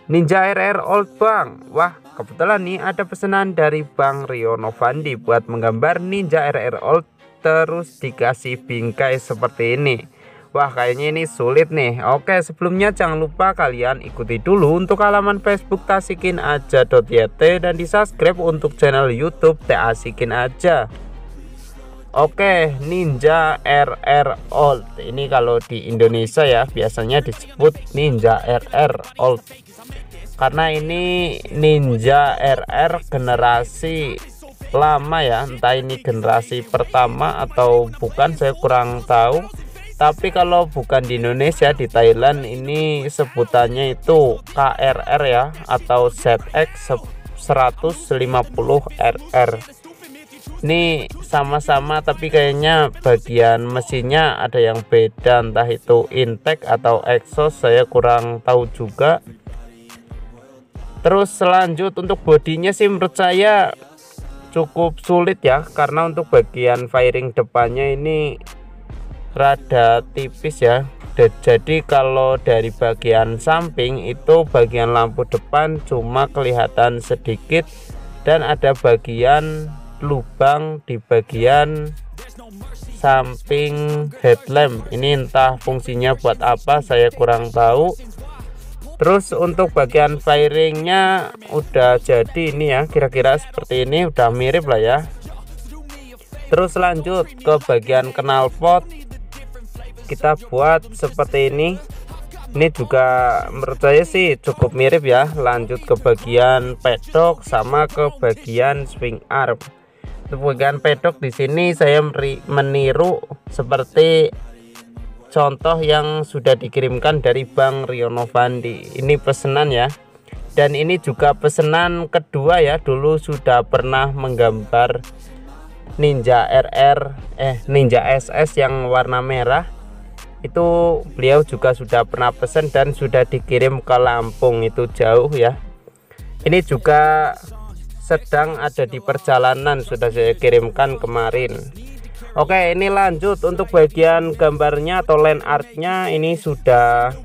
Ninja RR Old Bang. Wah, kebetulan nih ada pesanan dari Bang Rio Novandi buat menggambar Ninja RR Old, terus dikasih bingkai seperti ini. Wah, kayaknya ini sulit nih. Oke, sebelumnya jangan lupa kalian ikuti dulu untuk halaman Facebook tasikinaja.yt dan di subscribe untuk channel YouTube Tasikin Aja. Oke, Ninja RR Old ini kalau di Indonesia ya biasanya disebut Ninja RR Old, karena ini Ninja RR generasi lama ya, entah ini generasi pertama atau bukan, saya kurang tahu. Tapi kalau bukan di Indonesia, di Thailand ini sebutannya itu KRR ya, atau ZX 150RR. Ini sama-sama tapi kayaknya bagian mesinnya ada yang beda, entah itu intake atau exhaust, saya kurang tahu juga. Terus selanjut untuk bodinya sih menurut saya cukup sulit ya, karena untuk bagian fairing depannya ini rada tipis ya. Jadi kalau dari bagian samping itu bagian lampu depan cuma kelihatan sedikit, dan ada bagian lubang di bagian samping headlamp. Ini entah fungsinya buat apa, saya kurang tahu. Terus untuk bagian fairingnya udah jadi ini ya, kira-kira seperti ini, udah mirip lah ya. Terus lanjut ke bagian knalpot, kita buat seperti ini. Ini juga menurut saya sih cukup mirip ya. Lanjut ke bagian pedok sama ke bagian swing arm. Untuk bagian pedok di sini saya meniru seperti contoh yang sudah dikirimkan dari Bang Rio Novandi. Ini pesanan ya, dan ini juga pesanan kedua ya. Dulu sudah pernah menggambar Ninja Ninja SS yang warna merah. Itu beliau juga sudah pernah pesan dan sudah dikirim ke Lampung, itu jauh ya. Ini juga sedang ada di perjalanan, sudah saya kirimkan kemarin. Oke, ini lanjut untuk bagian gambarnya atau line artnya. Ini sudah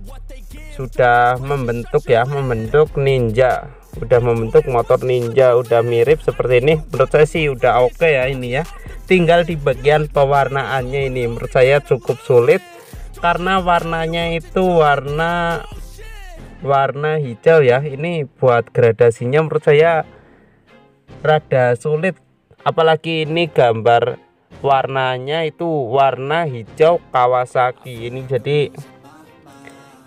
membentuk ya, membentuk ninja, udah membentuk motor ninja, udah mirip seperti ini. Menurut saya sih udah oke ya ini ya. Tinggal di bagian pewarnaannya ini menurut saya cukup sulit, karena warnanya itu warna hijau ya. Ini buat gradasinya menurut saya rada sulit, apalagi ini gambar warnanya itu warna hijau Kawasaki. Ini jadi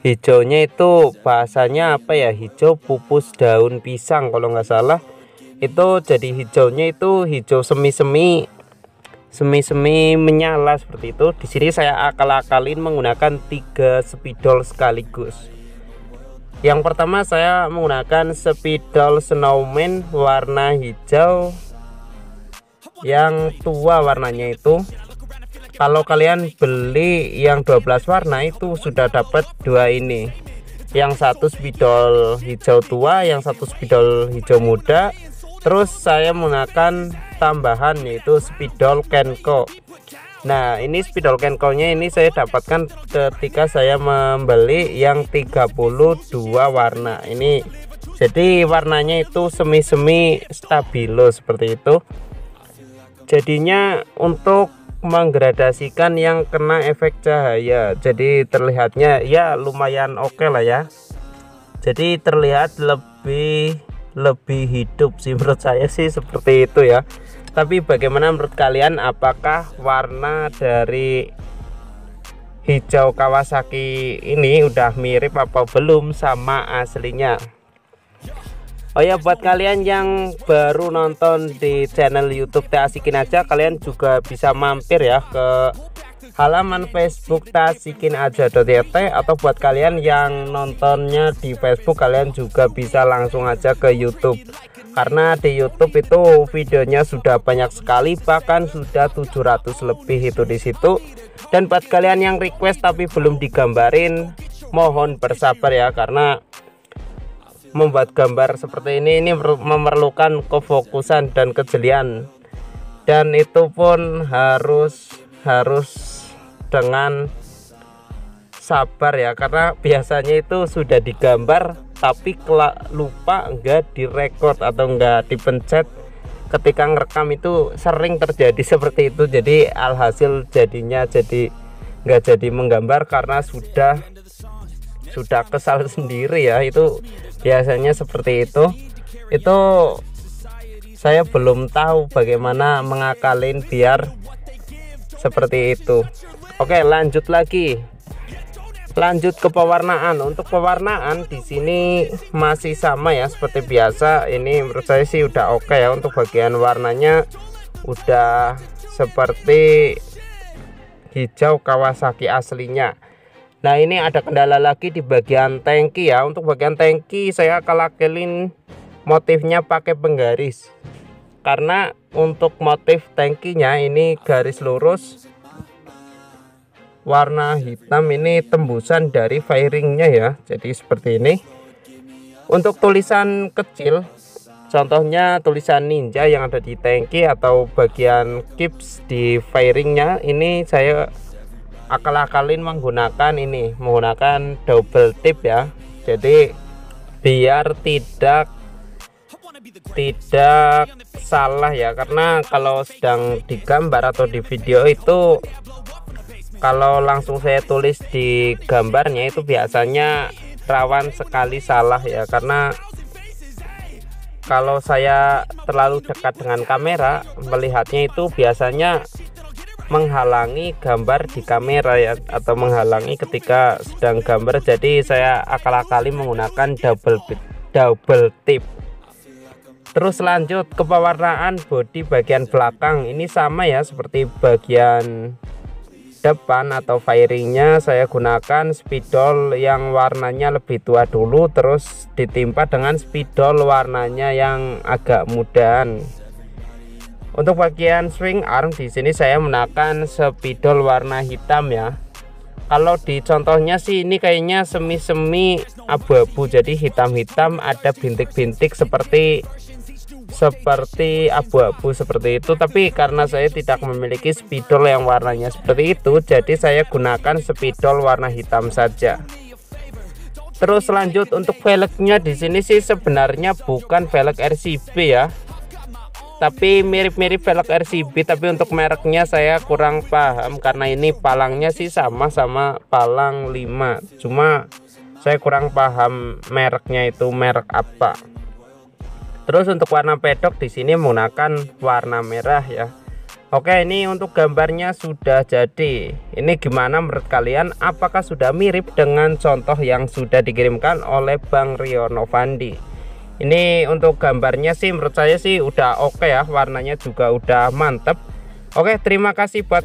hijaunya itu bahasanya apa ya, hijau pupus daun pisang kalau nggak salah. Itu jadi hijaunya itu hijau semi menyala seperti itu. Di sini saya akal-akalin menggunakan 3 spidol sekaligus. Yang pertama saya menggunakan spidol snowman warna hijau yang tua warnanya itu. Kalau kalian beli yang 12 warna itu sudah dapat 2 ini. Yang satu spidol hijau tua, yang satu spidol hijau muda. Terus saya menggunakan tambahan yaitu spidol Kenko. Nah, ini spidol Kenko-nya ini saya dapatkan ketika saya membeli yang 32 warna. Ini jadi warnanya itu semi stabilo seperti itu. Jadinya untuk menggradasikan yang kena efek cahaya, jadi terlihatnya ya lumayan oke lah ya. Jadi terlihat lebih hidup sih, menurut saya sih seperti itu ya. Tapi bagaimana menurut kalian, apakah warna dari hijau Kawasaki ini udah mirip apa belum sama aslinya? Oh ya, buat kalian yang baru nonton di channel YouTube Tasikin Aja, kalian juga bisa mampir ya ke halaman Facebook Tasikinaja.yt, atau buat kalian yang nontonnya di Facebook, kalian juga bisa langsung aja ke YouTube, karena di YouTube itu videonya sudah banyak sekali, bahkan sudah 700 lebih itu di situ. Dan buat kalian yang request tapi belum digambarin, mohon bersabar ya, karena membuat gambar seperti ini memerlukan kefokusan dan kejelian, dan itu pun harus dengan sabar ya, karena biasanya itu sudah digambar tapi lupa enggak direkord atau enggak dipencet ketika ngerekam. Itu sering terjadi seperti itu, jadi alhasil jadinya jadi enggak jadi menggambar karena sudah kesal sendiri ya. Itu biasanya seperti itu saya belum tahu bagaimana mengakalin biar seperti itu. Oke, lanjut ke pewarnaan. Untuk pewarnaan di sini masih sama ya seperti biasa. Ini menurut saya sih udah oke ya. Untuk bagian warnanya udah seperti hijau Kawasaki aslinya. Nah, ini ada kendala lagi di bagian tangki ya. Untuk bagian tangki saya kalakelin motifnya pakai penggaris, karena untuk motif tangkinya ini garis lurus warna hitam, ini tembusan dari fairingnya ya, jadi seperti ini. Untuk tulisan kecil, contohnya tulisan ninja yang ada di tangki atau bagian kips di fairingnya, ini saya akal-akalin menggunakan double tip ya. Jadi biar tidak salah ya, karena kalau sedang digambar atau di video itu kalau langsung saya tulis di gambarnya itu biasanya rawan sekali salah ya, karena kalau saya terlalu dekat dengan kamera melihatnya itu biasanya menghalangi gambar di kamera ya, atau menghalangi ketika sedang gambar. Jadi saya akal-akali menggunakan double tip. Terus lanjut ke pewarnaan bodi bagian belakang. Ini sama ya seperti bagian depan atau fairingnya, saya gunakan spidol yang warnanya lebih tua dulu, terus ditimpa dengan spidol warnanya yang agak mudahan. Untuk bagian swing arm di sini saya menggunakan spidol warna hitam ya. Kalau di contohnya sih ini kayaknya semi abu-abu, jadi hitam-hitam ada bintik-bintik seperti abu-abu seperti itu. Tapi karena saya tidak memiliki spidol yang warnanya seperti itu, jadi saya gunakan spidol warna hitam saja. Terus lanjut untuk velgnya di sini sih sebenarnya bukan velg RCB ya, tapi mirip-mirip velg RCB, tapi untuk mereknya saya kurang paham karena ini palangnya sih sama palang 5, cuma saya kurang paham mereknya itu merek apa. Terus untuk warna pedok di sini menggunakan warna merah ya. Oke, ini untuk gambarnya sudah jadi. Ini gimana menurut kalian? Apakah sudah mirip dengan contoh yang sudah dikirimkan oleh Bang Rio Novandi? Ini untuk gambarnya sih menurut saya sih udah oke ya, warnanya juga udah mantep. Oke, terima kasih buat